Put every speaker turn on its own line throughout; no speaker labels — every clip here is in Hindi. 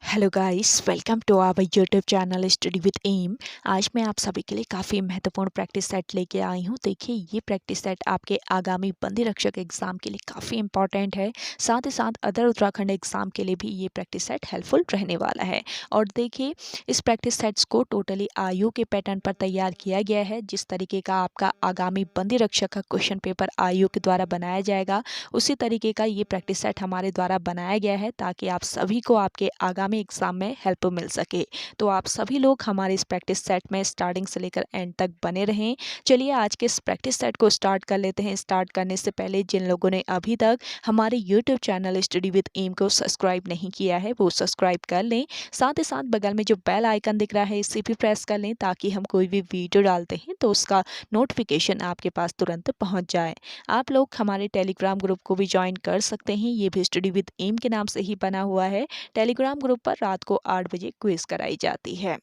Hello guys, welcome to our YouTube channel study with M. आज मैं आप सभी के लिए काफ़ी महत्वपूर्ण प्रैक्टिस सेट लेके आई हूँ। देखिए, ये प्रैक्टिस सेट आपके आगामी बंदी रक्षक एग्ज़ाम के लिए काफ़ी इंपॉर्टेंट है। साथ ही साथ अदर उत्तराखंड एग्ज़ाम के लिए भी ये प्रैक्टिस सेट हेल्पफुल रहने वाला है। और देखिए, इस प्रैक्टिस सेट्स को टोटली आयु के पैटर्न पर तैयार किया गया है। जिस तरीके का आपका आगामी बंदी रक्षक का क्वेश्चन पेपर आयु के द्वारा बनाया जाएगा, उसी तरीके का ये प्रैक्टिस सेट हमारे द्वारा बनाया गया है, ताकि आप सभी को आपके आगामी एग्जाम में हेल्प मिल सके। तो आप सभी लोग हमारे इस प्रैक्टिस सेट में स्टार्टिंग से लेकर एंड तक बने रहें। चलिए आज के इस प्रैक्टिस सेट को स्टार्ट कर लेते हैं। स्टार्ट करने से पहले जिन लोगों ने अभी तक हमारे YouTube channel study with M को सब्सक्राइब नहीं किया है, वो सब्सक्राइब कर लें। साथ ही साथ बगल में जो बेल आइकन दिख रहा है, इसे भी प्रेस कर लें, ताकि हम कोई भी वीडियो डालते हैं तो उसका नोटिफिकेशन आपके पास तुरंत पहुंच जाए। आप लोग हमारे टेलीग्राम ग्रुप को भी ज्वाइन कर सकते हैं। ये भी स्टडी विद एम के नाम से ही बना हुआ है। टेलीग्राम ग्रुप पर रात को 8 बजे क्विज कराई जाती है।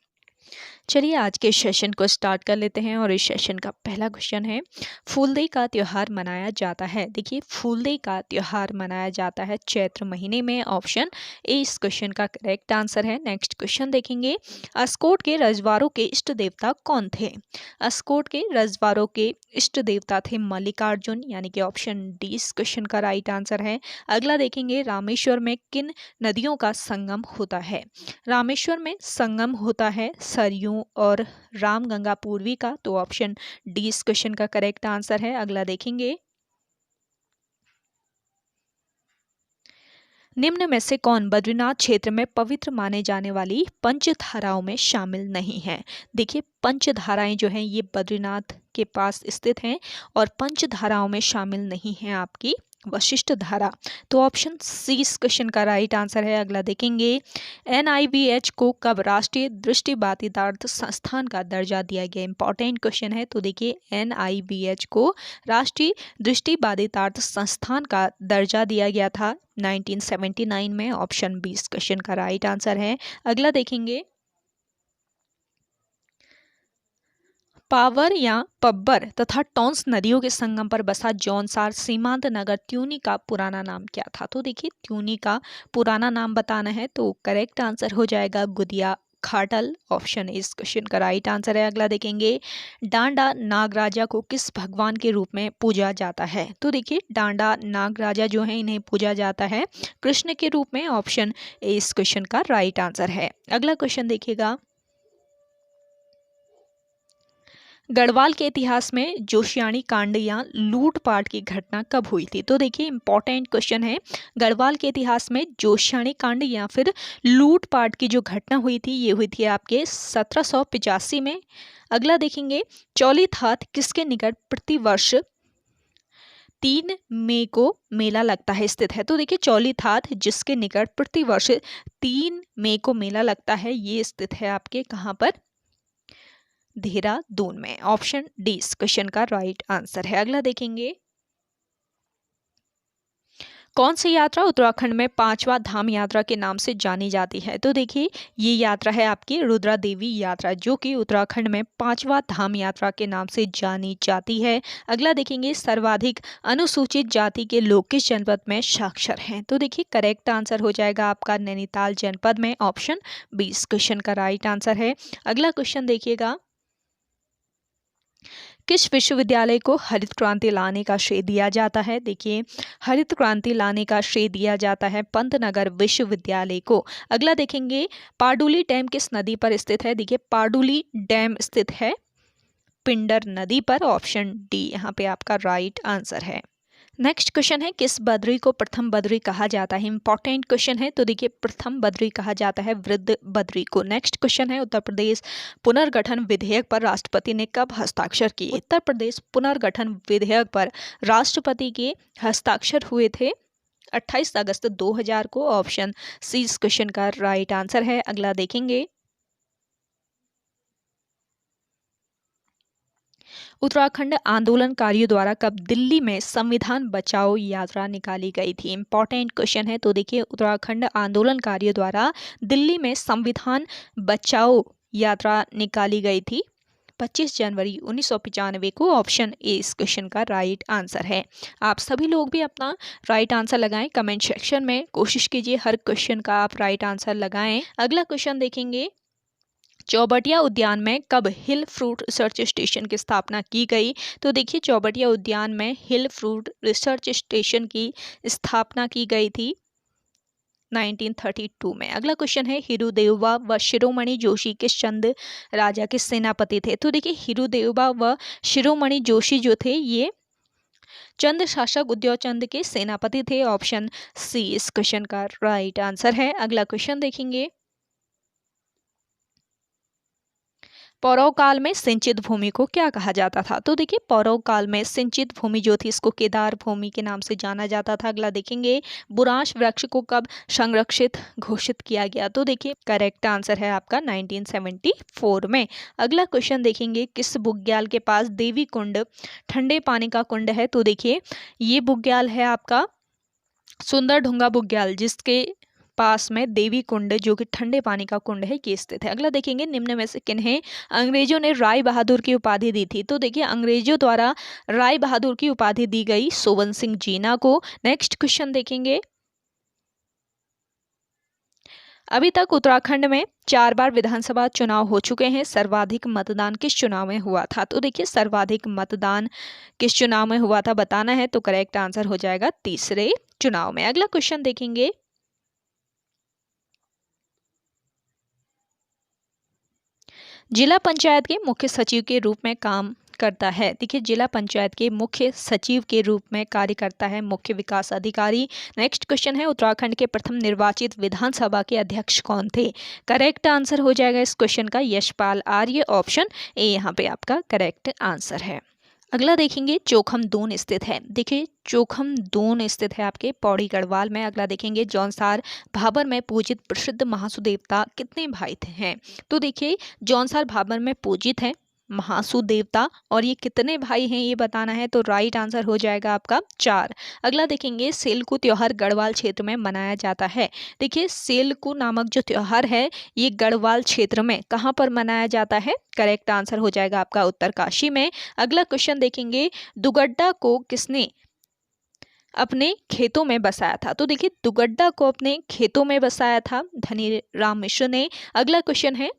चलिए आज के सेशन को स्टार्ट कर लेते हैं। और इस सेशन का पहला क्वेश्चन है, फूलदेई का त्यौहार मनाया जाता है। देखिए, फूलदेई का त्यौहार मनाया जाता है चैत्र महीने में। ऑप्शन ए इस क्वेश्चन का करेक्ट आंसर है। नेक्स्ट क्वेश्चन देखेंगे, अस्कोट के रजवाड़ों के इष्ट देवता कौन थे। अस्कोट के रजवाड़ों के इष्ट देवता थे मल्लिकार्जुन, यानी कि ऑप्शन डी इस क्वेश्चन का राइट आंसर है। अगला देखेंगे, रामेश्वर में किन नदियों का संगम होता है। रामेश्वर में संगम होता है सरयू और रामगंगा पूर्वी का। तो ऑप्शन डी इस क्वेश्चन का करेक्ट आंसर है। अगला देखेंगे, निम्न में से कौन बद्रीनाथ क्षेत्र में पवित्र माने जाने वाली पंचधाराओं में शामिल नहीं है। देखिए, पंचधाराएं जो हैं ये बद्रीनाथ के पास स्थित हैं और पंचधाराओं में शामिल नहीं है आपकी वशिष्ठ धारा। तो ऑप्शन सी इस क्वेश्चन का राइट आंसर है। अगला देखेंगे, एनआईवीएच को कब राष्ट्रीय दृष्टिबाधितार्थ संस्थान का दर्जा दिया गया। इंपॉर्टेंट क्वेश्चन है। तो देखिए, एनआईवीएच को राष्ट्रीय दृष्टिबाधितार्थ संस्थान का दर्जा दिया गया था 1979 में। ऑप्शन बी इस क्वेश्चन का राइट आंसर है। अगला देखेंगे, पावर या पब्बर तथा टॉन्स नदियों के संगम पर बसा जौनसार सीमांत नगर त्यूनी का पुराना नाम क्या था। तो देखिए, त्यूनी का पुराना नाम बताना है, तो करेक्ट आंसर हो जाएगा गुदिया खाटल। ऑप्शन इस क्वेश्चन का राइट आंसर है। अगला देखेंगे, डांडा नागराजा को किस भगवान के रूप में पूजा जाता है। तो देखिए, डांडा नागराजा जो है इन्हें पूजा जाता है कृष्ण के रूप में। ऑप्शन ए इस क्वेश्चन का राइट आंसर है। अगला क्वेश्चन देखिएगा, गढ़वाल के इतिहास में जोशियाणी कांड या लूटपाट की घटना कब हुई थी। तो देखिए, इंपॉर्टेंट क्वेश्चन है। गढ़वाल के इतिहास में जोशियाणी कांड या फिर लूटपाट की जो घटना हुई थी, ये हुई थी आपके 1785 में। अगला देखेंगे, चौली थात किसके निकट प्रतिवर्ष 3 मई को मेला लगता है स्थित है। तो देखिए, चौली थात जिसके निकट प्रतिवर्ष 3 मई को मेला लगता है, ये स्थित है आपके कहाँ पर, देहरादून में। ऑप्शन डी इस क्वेश्चन का राइट आंसर है। अगला देखेंगे, कौन सी यात्रा उत्तराखंड में पांचवा धाम यात्रा के नाम से जानी जाती है। तो देखिए, ये यात्रा है आपकी रुद्रा देवी यात्रा, जो कि उत्तराखंड में पांचवा धाम यात्रा के नाम से जानी जाती है। अगला देखेंगे, सर्वाधिक अनुसूचित जाति के लोग किस जनपद में साक्षर हैं। तो देखिए, करेक्ट आंसर हो जाएगा आपका नैनीताल जनपद में। ऑप्शन बी इस क्वेश्चन का राइट आंसर है। अगला क्वेश्चन देखिएगा, किस विश्वविद्यालय को हरित क्रांति लाने का श्रेय दिया जाता है। देखिए, हरित क्रांति लाने का श्रेय दिया जाता है पंतनगर विश्वविद्यालय को। अगला देखेंगे, पाडुली डैम किस नदी पर स्थित है। देखिए, पाडुली डैम स्थित है पिंडर नदी पर। ऑप्शन डी यहाँ पे आपका राइट आंसर है। नेक्स्ट क्वेश्चन है, किस बद्री को प्रथम बद्री कहा जाता है। इंपॉर्टेंट क्वेश्चन है। तो देखिए, प्रथम बद्री कहा जाता है वृद्ध बद्री को। नेक्स्ट क्वेश्चन है, उत्तर प्रदेश पुनर्गठन विधेयक पर राष्ट्रपति ने कब हस्ताक्षर किए। उत्तर प्रदेश पुनर्गठन विधेयक पर राष्ट्रपति के हस्ताक्षर हुए थे 28 अगस्त 2000 को। ऑप्शन सी इस क्वेश्चन का राइट आंसर है। अगला देखेंगे, उत्तराखंड आंदोलनकारियों द्वारा कब दिल्ली में संविधान बचाओ यात्रा निकाली गई थी। इंपॉर्टेंट क्वेश्चन है। तो देखिए, उत्तराखंड आंदोलनकारियों द्वारा दिल्ली में संविधान बचाओ यात्रा निकाली गई थी 25 जनवरी 1995 को। ऑप्शन ए इस क्वेश्चन का राइट आंसर है। आप सभी लोग भी अपना राइट आंसर लगाएं कमेंट सेक्शन में। कोशिश कीजिए हर क्वेश्चन का आप राइट आंसर लगाएं। अगला क्वेश्चन देखेंगे, चौबटिया उद्यान में कब हिल फ्रूट रिसर्च स्टेशन की स्थापना की गई? तो देखिए चौबटिया उद्यान में हिल फ्रूट रिसर्च स्टेशन की स्थापना की गई थी 1932 में। अगला क्वेश्चन है, हिरुदेवा व शिरोमणि जोशी किस चंद राजा के सेनापति थे? तो देखिए हिरुदेवा व शिरोमणि जोशी जो थे ये चंद शासक उदयचंद के सेनापति थे। ऑप्शन सी इस क्वेश्चन का राइट आंसर है। अगला क्वेश्चन देखेंगे, पौरव काल में सिंचित भूमि को क्या कहा जाता था? तो देखिए पौरव काल में सिंचित भूमि जो थी इसको केदार भूमि के नाम से जाना जाता था। अगला देखेंगे, बुरांश वृक्ष को कब संरक्षित घोषित किया गया? तो देखिए करेक्ट आंसर है आपका 1974 में। अगला क्वेश्चन देखेंगे, किस बुग्याल के पास देवी कुंड ठंडे पानी का कुंड है? तो देखिए ये बुग्याल है आपका सुंदर ढुंगा बुग्याल, जिसके पास में देवी कुंड जो कि ठंडे पानी का कुंड है ये स्थित है। अगला देखेंगे, निम्न में से किन्हें अंग्रेजों ने राय बहादुर की उपाधि दी थी? तो देखिए अंग्रेजों द्वारा राय बहादुर की उपाधि दी गई सोवन सिंह जीना को। नेक्स्ट क्वेश्चन देखेंगे, अभी तक उत्तराखंड में 4 बार विधानसभा चुनाव हो चुके हैं, सर्वाधिक मतदान किस चुनाव में हुआ था? तो देखिए सर्वाधिक मतदान किस चुनाव में हुआ था बताना है, तो करेक्ट आंसर हो जाएगा तीसरे चुनाव में। अगला क्वेश्चन देखेंगे, जिला पंचायत के मुख्य सचिव के रूप में काम करता है? देखिए जिला पंचायत के मुख्य सचिव के रूप में कार्य करता है मुख्य विकास अधिकारी। नेक्स्ट क्वेश्चन है, उत्तराखंड के प्रथम निर्वाचित विधानसभा के अध्यक्ष कौन थे? करेक्ट आंसर हो जाएगा इस क्वेश्चन का यशपाल आर्य। ऑप्शन ए यहाँ पे आपका करेक्ट आंसर है। अगला देखेंगे, चोखम दून स्थित है? देखिए चोखम दून स्थित है आपके पौड़ी गढ़वाल में। अगला देखेंगे, जौनसार भाबर में पूजित प्रसिद्ध महासु देवता कितने भाई थे हैं? तो देखिए जौनसार भाबर में पूजित है महासु देवता और ये कितने भाई हैं ये बताना है, तो राइट आंसर हो जाएगा आपका 4। अगला देखेंगे, सेलकू त्योहार गढ़वाल क्षेत्र में मनाया जाता है? देखिए सेलकू नामक जो त्योहार है ये गढ़वाल क्षेत्र में कहाँ पर मनाया जाता है? करेक्ट आंसर हो जाएगा आपका उत्तरकाशी में। अगला क्वेश्चन देखेंगे, दुगड्डा को किसने अपने खेतों में बसाया था? तो देखिए दुगड्डा को अपने खेतों में बसाया था धनीराम मिश्र ने। अगला क्वेश्चन है,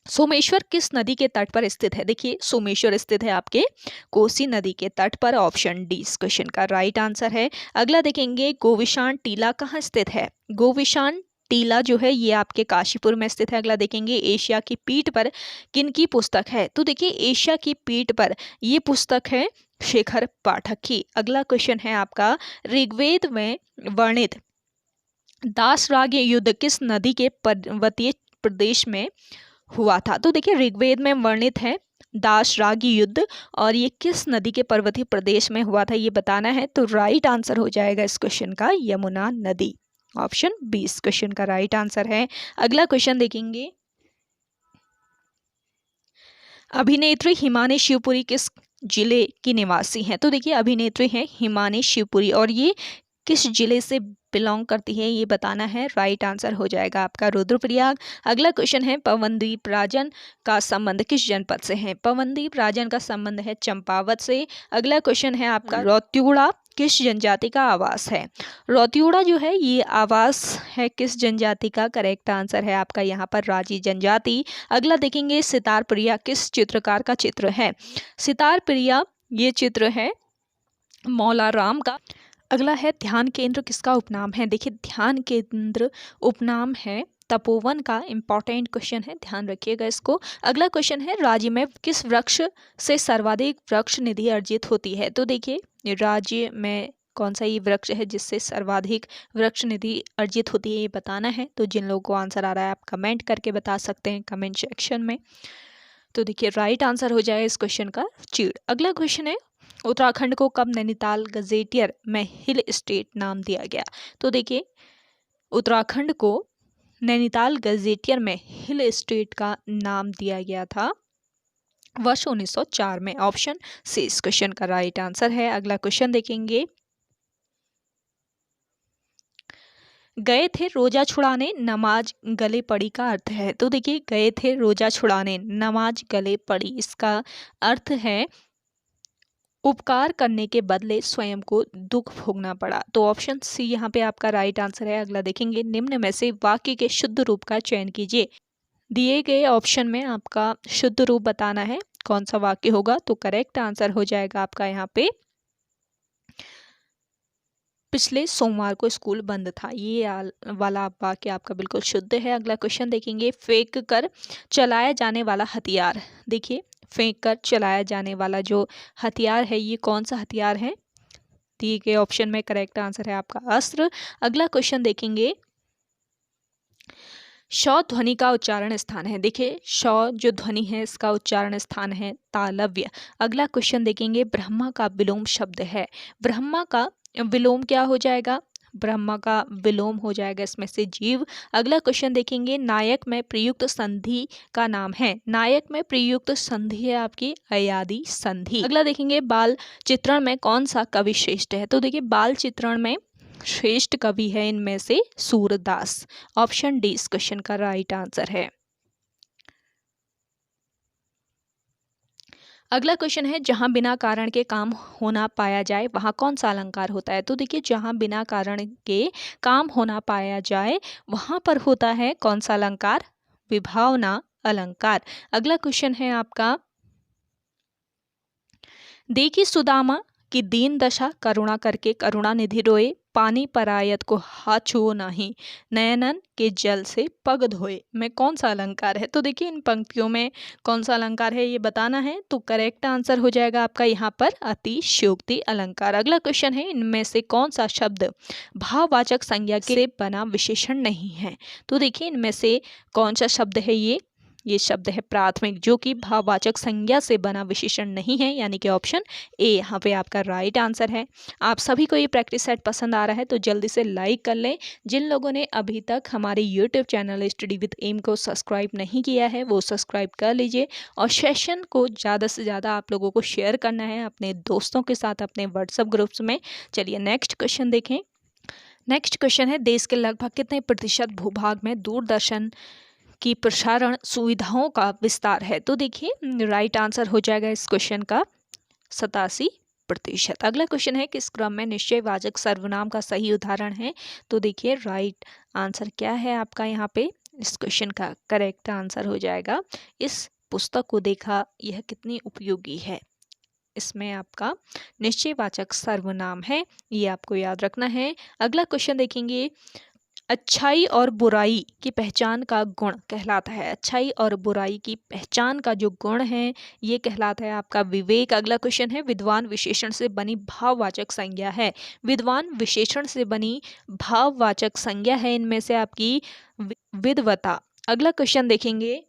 सोमेश्वर किस नदी के तट पर स्थित है? देखिए सोमेश्वर स्थित है आपके कोसी नदी के तट पर। ऑप्शन डी इस क्वेश्चन का राइट आंसर है। अगला देखेंगे, गोविशान टीला कहाँ स्थित है? गोविशान टीला जो है ये आपके काशीपुर में स्थित है। अगला देखेंगे, एशिया की पीठ पर किनकी पुस्तक है? तो देखिए एशिया की पीठ पर ये पुस्तक है शेखर पाठक की। अगला क्वेश्चन है आपका, ऋग्वेद में वर्णित दासराग युद्ध किस नदी के पर्वतीय प्रदेश में हुआ था? तो देखिए ऋग्वेद में वर्णित है दासरागी युद्ध और ये किस नदी के पर्वतीय प्रदेश में हुआ था ये बताना है, तो राइट आंसर हो जाएगा इस क्वेश्चन का यमुना नदी। ऑप्शन बी इस क्वेश्चन का राइट आंसर है। अगला क्वेश्चन देखेंगे, अभिनेत्री हिमानी शिवपुरी किस जिले की निवासी हैं? तो देखिए अभिनेत्री है हिमानी शिवपुरी और ये किस जिले से बिलोंग करती है ये बताना है। राइट आंसर हो जाएगा आपका रुद्रप्रयाग। अगला क्वेश्चन है, पवनदीप राजन का संबंध किस जनपद से है? पवनदीप राजन का संबंध है चंपावत से। अगला क्वेश्चन है आपका, रौत्युड़ा किस जनजाति का आवास है? रौत्युड़ा जो है ये आवास है किस जनजाति का? करेक्ट आंसर है आपका यहाँ पर राजी जनजाति। अगला देखेंगे, सितार प्रिया किस चित्रकार का चित्र है? सितार प्रिया ये चित्र है मौला राम का। अगला है, ध्यान केंद्र किसका उपनाम है? देखिए ध्यान केंद्र उपनाम है तपोवन का। इंपॉर्टेंट क्वेश्चन है, ध्यान रखिएगा इसको। अगला क्वेश्चन है, राज्य में किस वृक्ष से सर्वाधिक वृक्ष निधि अर्जित होती है? तो देखिए राज्य में कौन सा ये वृक्ष है जिससे सर्वाधिक वृक्ष निधि अर्जित होती है ये बताना है। तो जिन लोगों को आंसर आ रहा है आप कमेंट करके बता सकते हैं कमेंट सेक्शन में। तो देखिए राइट आंसर हो जाएगा इस क्वेश्चन का चीड़। अगला क्वेश्चन है, उत्तराखंड को कब नैनीताल गजेटियर में हिल स्टेट नाम दिया गया? तो देखिए उत्तराखंड को नैनीताल गजेटियर में हिल स्टेट का नाम दिया गया था वर्ष 1904 में। ऑप्शन सी इस क्वेश्चन का राइट आंसर है। अगला क्वेश्चन देखेंगे, गए थे रोजा छुड़ाने नमाज गले पड़ी का अर्थ है। तो देखिए गए थे रोजा छुड़ाने नमाज गले पड़ी, इसका अर्थ है उपकार करने के बदले स्वयं को दुख भोगना पड़ा। तो ऑप्शन सी यहाँ पे आपका राइट आंसर है। अगला देखेंगे, निम्न में से वाक्य के शुद्ध रूप का चयन कीजिए। दिए गए ऑप्शन में आपका शुद्ध रूप बताना है, कौन सा वाक्य होगा। तो करेक्ट आंसर हो जाएगा आपका यहाँ पे पिछले सोमवार को स्कूल बंद था, ये वाला वाक्य आपका बिल्कुल शुद्ध है। अगला क्वेश्चन देखेंगे, फेंक कर चलाया जाने वाला हथियार। देखिए फेंक कर चलाया जाने वाला जो हथियार है ये कौन सा हथियार है। दिए गए ऑप्शन में करेक्ट आंसर है आपका अस्त्र। अगला क्वेश्चन देखेंगे, शौ ध्वनि का उच्चारण स्थान है। देखिए शौ जो ध्वनि है इसका उच्चारण स्थान है तालव्य। अगला क्वेश्चन देखेंगे, ब्रह्मा का विलोम शब्द है। ब्रह्मा का विलोम क्या हो जाएगा, ब्रह्मा का विलोम हो जाएगा इसमें से जीव। अगला क्वेश्चन देखेंगे, नायक में प्रयुक्त संधि का नाम है। नायक में प्रयुक्त संधि है आपकी अयादि संधि। अगला देखेंगे, बाल चित्रण में कौन सा कवि श्रेष्ठ है। तो देखिए बाल चित्रण में श्रेष्ठ कवि है इनमें से सूरदास। ऑप्शन डी इस क्वेश्चन का राइट आंसर है। अगला क्वेश्चन है, जहां बिना कारण के काम होना पाया जाए वहां कौन सा अलंकार होता है। तो देखिए जहां बिना कारण के काम होना पाया जाए वहां पर होता है कौन सा अलंकार, विभावना अलंकार। अगला क्वेश्चन है आपका, देखी सुदामा की दीन दशा करुणा करके करुणा निधि रोए, पानी परायत को हाथ छुओ नहीं, नयनन के जल से पग धोए में कौन सा अलंकार है। तो देखिए इन पंक्तियों में कौन सा अलंकार है ये बताना है। तो करेक्ट आंसर हो जाएगा आपका यहाँ पर अतिशयोक्ति अलंकार। अगला क्वेश्चन है, इनमें से कौन सा शब्द भाववाचक संज्ञा से बना विशेषण नहीं है। तो देखिए इनमें से कौन सा शब्द है, ये शब्द है प्राथमिक, जो कि भाववाचक संज्ञा से बना विशेषण नहीं है, यानी कि ऑप्शन ए यहाँ पे आपका राइट आंसर है। आप सभी को ये प्रैक्टिस सेट पसंद आ रहा है तो जल्दी से लाइक कर लें। जिन लोगों ने अभी तक हमारे YouTube channel study with M को सब्सक्राइब नहीं किया है वो सब्सक्राइब कर लीजिए और सेशन को ज़्यादा से ज़्यादा आप लोगों को शेयर करना है अपने दोस्तों के साथ, अपने व्हाट्सएप ग्रुप्स में। चलिए नेक्स्ट क्वेश्चन देखें। नेक्स्ट क्वेश्चन है, देश के लगभग कितने प्रतिशत भूभाग में दूरदर्शन की प्रसारण सुविधाओं का विस्तार है। तो देखिए राइट आंसर हो जाएगा इस क्वेश्चन का 87%। अगला क्वेश्चन है, किस क्रम में निश्चयवाचक सर्वनाम का सही उदाहरण है। तो देखिए राइट आंसर क्या है आपका यहाँ पे, इस क्वेश्चन का करेक्ट आंसर हो जाएगा, इस पुस्तक को देखा यह कितनी उपयोगी है। इसमें आपका निश्चयवाचक सर्वनाम है, ये आपको याद रखना है। अगला क्वेश्चन देखेंगे, अच्छाई और बुराई की पहचान का गुण कहलाता है। अच्छाई और बुराई की पहचान का जो गुण है ये कहलाता है आपका विवेक। अगला क्वेश्चन है, विद्वान विशेषण से बनी भाववाचक संज्ञा है। विद्वान विशेषण से बनी भाववाचक संज्ञा है इनमें से आपकी विद्वता। अगला क्वेश्चन देखेंगे,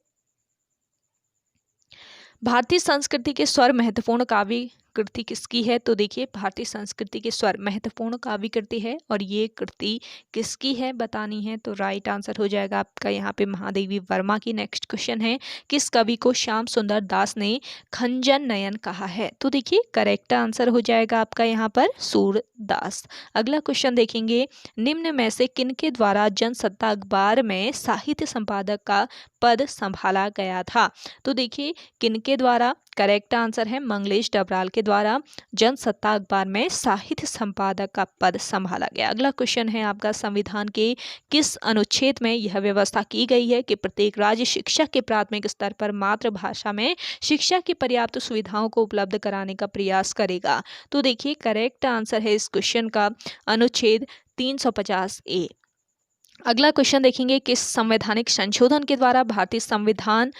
भारतीय संस्कृति के स्वर महत्वपूर्ण काव्य कृति किसकी है। तो देखिए भारतीय संस्कृति के स्वर महत्वपूर्ण काव्य कृति है और ये कृति किसकी है बतानी है। तो राइट आंसर हो जाएगा आपका यहाँ पे महादेवी वर्मा की। नेक्स्ट क्वेश्चन है, किस कवि को श्याम सुंदर दास ने खंजन नयन कहा है। तो देखिए करेक्ट आंसर हो जाएगा आपका यहाँ पर सूरदास। अगला क्वेश्चन देखेंगे, निम्न में से किनके द्वारा जनसत्ता अखबार में साहित्य संपादक का पद संभाला गया था। तो देखिए किनके द्वारा, करेक्ट आंसर है मंगलेश डबराल के द्वारा जनसत्ता अखबार में साहित्य संपादक का पद संभाला गया। अगला क्वेश्चन है आपका, संविधान के किस अनुच्छेद में यह व्यवस्था की गई है कि प्रत्येक राज्य शिक्षा के प्राथमिक स्तर पर मातृभाषा में शिक्षा की पर्याप्त सुविधाओं को उपलब्ध कराने का प्रयास करेगा। तो देखिए करेक्ट आंसर है इस क्वेश्चन का अनुच्छेद 350A। अगला क्वेश्चन देखेंगे, किस संवैधानिक संशोधन के द्वारा भारतीय संविधान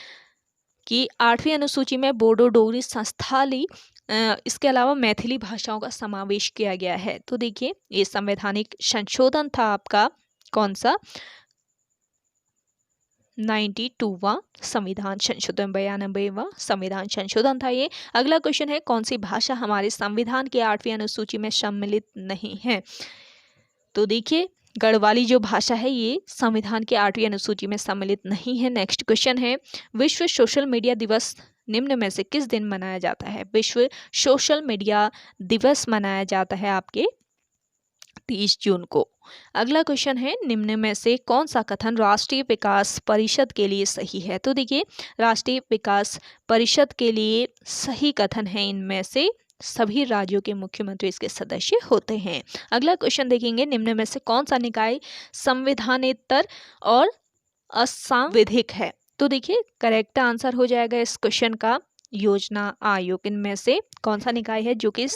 की 8वीं अनुसूची में बोडो डोगरी संस्थाली इसके अलावा मैथिली भाषाओं का समावेश किया गया है। तो देखिए ये संवैधानिक संशोधन था आपका कौन सा, 92वां संविधान संशोधन, 92वां संविधान संशोधन था ये। अगला क्वेश्चन है, कौन सी भाषा हमारे संविधान की 8वीं अनुसूची में सम्मिलित नहीं है। तो देखिए गढ़वाली जो भाषा है ये संविधान की 8वीं अनुसूची में सम्मिलित नहीं है। नेक्स्ट क्वेश्चन है, विश्व सोशल मीडिया दिवस निम्न में से किस दिन मनाया जाता है। विश्व सोशल मीडिया दिवस मनाया जाता है आपके 30 जून को। अगला क्वेश्चन है, निम्न में से कौन सा कथन राष्ट्रीय विकास परिषद के लिए सही है? तो देखिए, राष्ट्रीय विकास परिषद के लिए सही कथन है इनमें से सभी राज्यों के मुख्यमंत्री इसके सदस्य होते हैं। अगला क्वेश्चन देखेंगे, निम्न में से कौन सा निकाय संविधानेतर और असंवैधिक है? तो देखिए, करेक्ट आंसर हो जाएगा इस क्वेश्चन का योजना आयोग। इनमें से कौन सा निकाय है जो कि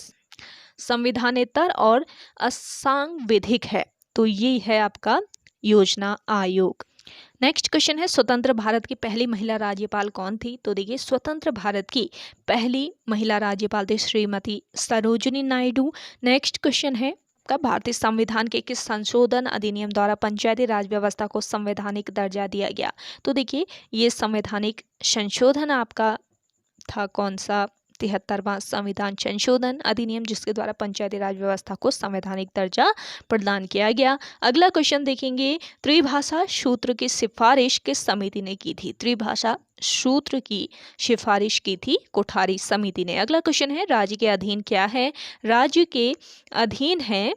संविधानेतर और असंवैधिक है? तो ये है आपका योजना आयोग। नेक्स्ट क्वेश्चन है, स्वतंत्र भारत की पहली महिला राज्यपाल कौन थी? तो देखिए, स्वतंत्र भारत की पहली महिला राज्यपाल थी श्रीमती सरोजिनी नायडू। नेक्स्ट क्वेश्चन है, का भारतीय संविधान के किस संशोधन अधिनियम द्वारा पंचायती राज व्यवस्था को संवैधानिक दर्जा दिया गया? तो देखिए, ये संवैधानिक संशोधन आपका था कौन सा? 73वां संविधान संशोधन अधिनियम, जिसके द्वारा पंचायती राज व्यवस्था को संवैधानिक दर्जा प्रदान किया गया। अगला क्वेश्चन देखेंगे, त्रिभाषा सूत्र की सिफारिश किस समिति ने की थी? त्रिभाषा सूत्र की सिफारिश की थी कोठारी समिति ने। अगला क्वेश्चन है, राज्य के अधीन क्या है? राज्य के अधीन है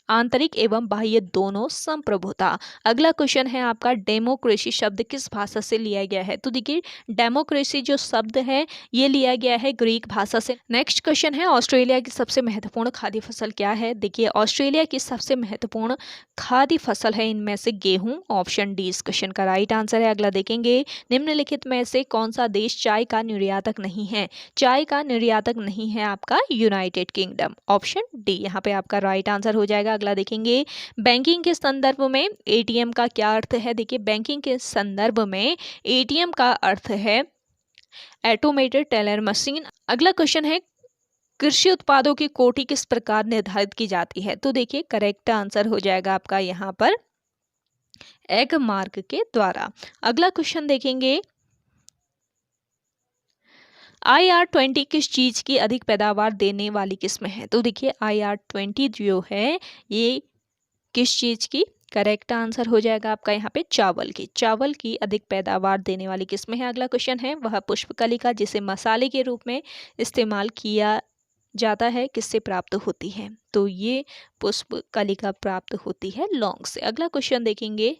आंतरिक एवं बाह्य दोनों संप्रभुता। अगला क्वेश्चन है आपका, डेमोक्रेसी शब्द किस भाषा से लिया गया है? तो देखिए, डेमोक्रेसी जो शब्द है ये लिया गया है ग्रीक भाषा से। नेक्स्ट क्वेश्चन है, ऑस्ट्रेलिया की सबसे महत्वपूर्ण खाद्य फसल क्या है? देखिए, ऑस्ट्रेलिया की सबसे महत्वपूर्ण खाद्य फसल है इनमें से गेहूं। ऑप्शन डी इस क्वेश्चन का राइट आंसर है। अगला देखेंगे, निम्नलिखित में से कौन सा देश चाय का निर्यातक नहीं है? चाय का निर्यातक नहीं है आपका यूनाइटेड किंगडम। ऑप्शन डी यहाँ पे आपका राइट आंसर हो जाएगा। अगला देखेंगे, बैंकिंग के संदर्भ में एटीएम का क्या अर्थ है? देखिए, बैंकिंग के संदर्भ में एटीएम का अर्थ है ऑटोमेटेड टेलर मशीन। अगला क्वेश्चन है, कृषि उत्पादों की कोटि किस प्रकार निर्धारित की जाती है? तो देखिए, करेक्ट आंसर हो जाएगा आपका यहाँ पर एग मार्क के द्वारा। अगला क्वेश्चन देखेंगे, IR-20 किस चीज की अधिक पैदावार देने वाली किस्म है? तो देखिए, IR-20 जो है ये किस चीज की? करेक्ट आंसर हो जाएगा आपका यहाँ पे चावल की अधिक पैदावार देने वाली किस्म है। अगला क्वेश्चन है, वह पुष्पकलिका जिसे मसाले के रूप में इस्तेमाल किया जाता है किससे प्राप्त होती है? तो ये पुष्पकलिका प्राप्त होती है लौंग से। अगला क्वेश्चन देखेंगे,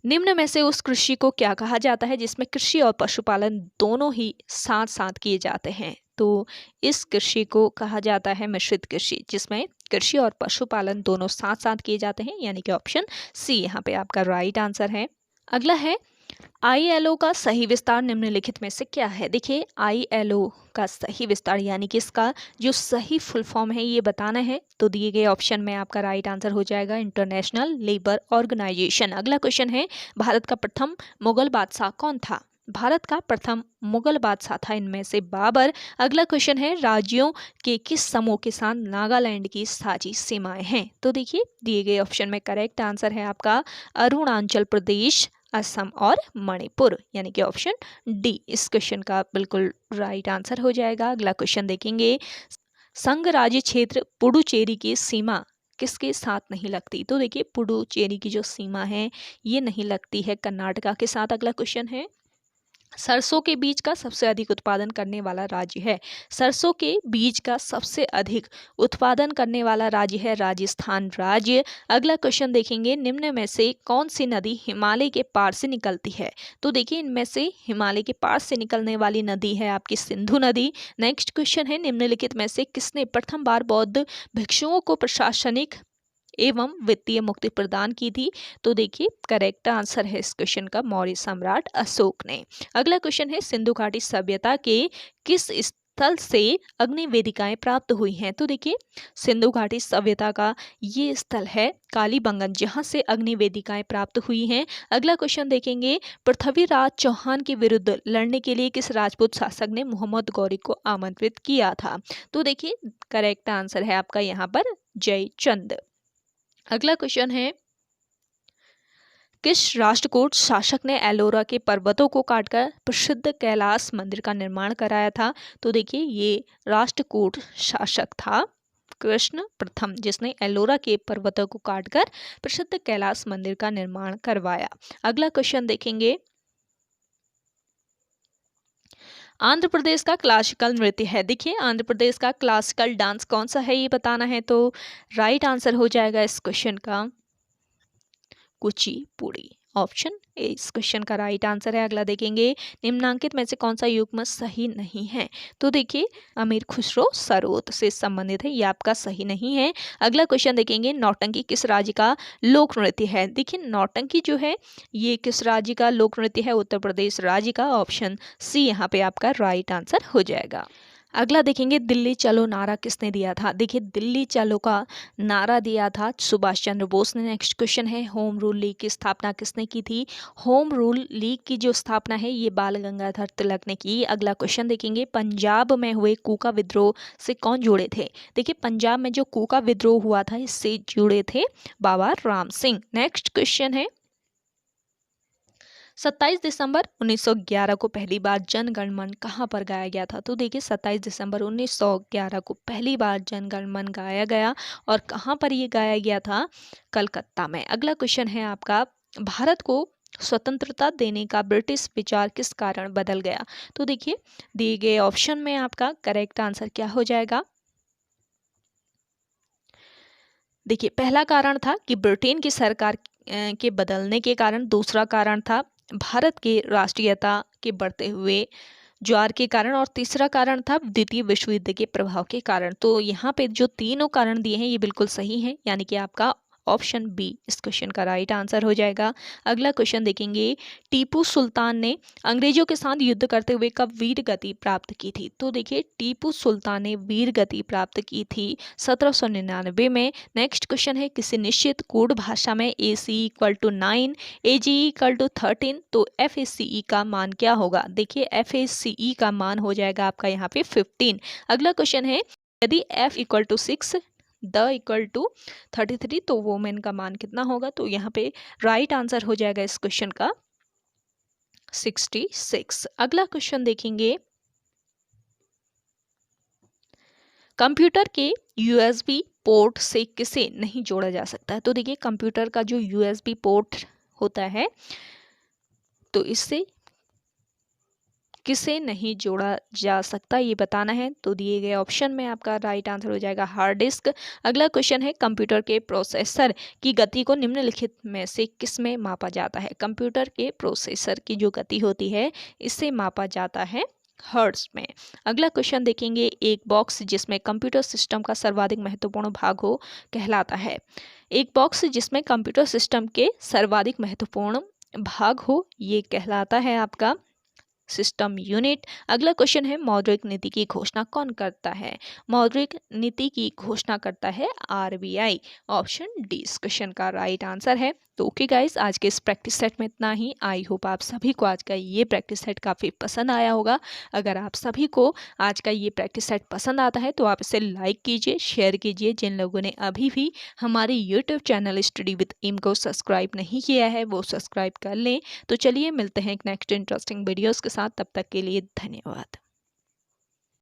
निम्न में से उस कृषि को क्या कहा जाता है जिसमें कृषि और पशुपालन दोनों ही साथ साथ किए जाते हैं? तो इस कृषि को कहा जाता है मिश्रित कृषि, जिसमें कृषि और पशुपालन दोनों साथ साथ किए जाते हैं, यानी कि ऑप्शन सी यहाँ पे आपका राइट आंसर है। अगला है, ILO का सही विस्तार निम्नलिखित में से क्या है? देखिए, ILO का सही विस्तार यानी कि इसका जो सही फुल फॉर्म है ये बताना है, तो दिए गए ऑप्शन में आपका राइट आंसर हो जाएगा इंटरनेशनल लेबर ऑर्गेनाइजेशन। अगला क्वेश्चन है, भारत का प्रथम मुगल बादशाह कौन था? भारत का प्रथम मुगल बादशाह था इनमें से बाबर। अगला क्वेश्चन है, राज्यों के किस समूह के साथ नागालैंड की साझी सीमाएं हैं? तो देखिए, दिए गए ऑप्शन में करेक्ट आंसर है आपका अरुणाचल प्रदेश, असम और मणिपुर, यानी कि ऑप्शन डी इस क्वेश्चन का बिल्कुल राइट आंसर हो जाएगा। अगला क्वेश्चन देखेंगे, संघ राज्य क्षेत्र पुडुचेरी की सीमा किसके साथ नहीं लगती? तो देखिए, पुडुचेरी की जो सीमा है ये नहीं लगती है कर्नाटका के साथ। अगला क्वेश्चन है, सरसों के बीज का सबसे अधिक उत्पादन करने वाला राज्य है? सरसों के बीज का सबसे अधिक उत्पादन करने वाला राज्य है राजस्थान राज्य। अगला क्वेश्चन देखेंगे, निम्न में से कौन सी नदी हिमालय के पार से निकलती है? तो देखिए, इनमें से हिमालय के पार से निकलने वाली नदी है आपकी सिंधु नदी। नेक्स्ट क्वेश्चन है, निम्नलिखित में से किसने प्रथम बार बौद्ध भिक्षुओं को प्रशासनिक एवं वित्तीय मुक्ति प्रदान की थी? तो देखिए, करेक्ट आंसर है इस क्वेश्चन का मौर्य सम्राट अशोक ने। अगला क्वेश्चन है, सिंधु घाटी सभ्यता के किस स्थल से अग्नि वेदिकाएं प्राप्त हुई हैं? तो देखिए, सिंधु घाटी सभ्यता का ये स्थल है कालीबंगन, जहां से अग्नि वेदिकाएं प्राप्त हुई हैं। अगला क्वेश्चन देखेंगे, पृथ्वीराज चौहान के विरुद्ध लड़ने के लिए किस राजपूत शासक ने मोहम्मद गौरी को आमंत्रित किया था? तो देखिए, करेक्ट आंसर है आपका यहाँ पर जयचंद। अगला क्वेश्चन है, किस राष्ट्रकूट शासक ने एलोरा के पर्वतों को काटकर प्रसिद्ध कैलाश मंदिर का निर्माण कराया था? तो देखिए, ये राष्ट्रकूट शासक था कृष्ण प्रथम, जिसने एलोरा के पर्वतों को काटकर प्रसिद्ध कैलाश मंदिर का निर्माण करवाया। अगला क्वेश्चन देखेंगे, आंध्र प्रदेश का क्लासिकल नृत्य है। देखिए आंध्र प्रदेश का क्लासिकल डांस कौन सा है ये बताना है, तो राइट आंसर हो जाएगा इस क्वेश्चन का कुचिपुड़ी। ऑप्शन ए इस क्वेश्चन का राइट आंसर है। अगला देखेंगे, निम्नांकित में से कौन सा युग्म सही नहीं है। तो देखिए अमीर खुसरो सरोद से संबंधित है, ये आपका सही नहीं है। अगला क्वेश्चन देखेंगे, नौटंकी किस राज्य का लोक नृत्य है। देखिए नौटंकी जो है ये किस राज्य का लोक नृत्य है, उत्तर प्रदेश राज्य का। ऑप्शन सी यहाँ पे आपका राइट आंसर हो जाएगा। अगला देखेंगे, दिल्ली चलो नारा किसने दिया था। देखिए दिल्ली चलो का नारा दिया था सुभाष चंद्र बोस ने। नेक्स्ट क्वेश्चन है, होम रूल लीग की स्थापना किसने की थी। होम रूल लीग की जो स्थापना है ये बाल गंगाधर तिलक ने की। अगला क्वेश्चन देखेंगे, पंजाब में हुए कूका विद्रोह से कौन जुड़े थे। देखिए पंजाब में जो कूका विद्रोह हुआ था इससे जुड़े थे बाबा राम सिंह। नेक्स्ट क्वेश्चन है, 27 दिसंबर 1911 को पहली बार जन गण मन कहाँ पर गाया गया था। तो देखिए 27 दिसंबर 1911 को पहली बार जन गण मन गाया गया और कहाँ पर ये गाया गया था, कलकत्ता में। अगला क्वेश्चन है आपका, भारत को स्वतंत्रता देने का ब्रिटिश विचार किस कारण बदल गया। तो देखिए दिए गए ऑप्शन में आपका करेक्ट आंसर क्या हो जाएगा। देखिए पहला कारण था कि ब्रिटेन की सरकार के बदलने के कारण। दूसरा कारण था भारत के राष्ट्रीयता के बढ़ते हुए ज्वार के कारण। और तीसरा कारण था द्वितीय विश्व युद्ध के प्रभाव के कारण। तो यहाँ पे जो तीनों कारण दिए हैं ये बिल्कुल सही हैं, यानी कि आपका ऑप्शन बी इस क्वेश्चन का राइट आंसर हो जाएगा। अगला क्वेश्चन देखेंगे, टीपू सुल्तान ने अंग्रेजों के साथ युद्ध करते हुए कब वीर गति प्राप्त की थी। तो देखिए टीपू सुल्तान ने वीर गति प्राप्त की थी 1799 में। नेक्स्ट क्वेश्चन है, किसी निश्चित कोड भाषा में AC=9 AGE=13 तो FACE का मान क्या होगा। देखिए FACE का मान हो जाएगा आपका यहाँ पे 15। अगला क्वेश्चन है, यदि F=6 द=33 तो वोमेन का मान कितना होगा। तो यहाँ पे राइट आंसर हो जाएगा इस क्वेश्चन का 66। अगला क्वेश्चन देखेंगे, कंप्यूटर के USB पोर्ट से किसे नहीं जोड़ा जा सकता है। तो देखिए कंप्यूटर का जो USB पोर्ट होता है तो इससे किसे नहीं जोड़ा जा सकता ये बताना है। तो दिए गए ऑप्शन में आपका राइट आंसर हो जाएगा हार्ड डिस्क। अगला क्वेश्चन है, कंप्यूटर के प्रोसेसर की गति को निम्नलिखित में से किस में मापा जाता है। कंप्यूटर के प्रोसेसर की जो गति होती है इससे मापा जाता है हर्ट्ज में। अगला क्वेश्चन देखेंगे, एक बॉक्स जिसमें कंप्यूटर सिस्टम का सर्वाधिक महत्वपूर्ण भाग हो कहलाता है। एक बॉक्स जिसमें कंप्यूटर सिस्टम के सर्वाधिक महत्वपूर्ण भाग हो ये कहलाता है आपका सिस्टम यूनिट। अगला क्वेश्चन है, मौद्रिक नीति की घोषणा कौन करता है। मौद्रिक नीति की घोषणा करता है RBI। ऑप्शन डी इस क्वेश्चन का राइट आंसर है। तो ओके गाइस, आज के इस प्रैक्टिस सेट में इतना ही। आई होप आप सभी को आज का ये प्रैक्टिस सेट काफ़ी पसंद आया होगा। अगर आप सभी को आज का ये प्रैक्टिस सेट पसंद आता है तो आप इसे लाइक कीजिए, शेयर कीजिए। जिन लोगों ने अभी भी हमारे YouTube channel study with M को सब्सक्राइब नहीं किया है वो सब्सक्राइब कर लें। तो चलिए मिलते हैं एक नेक्स्ट इंटरेस्टिंग वीडियोज़ के साथ, तब तक के लिए धन्यवाद।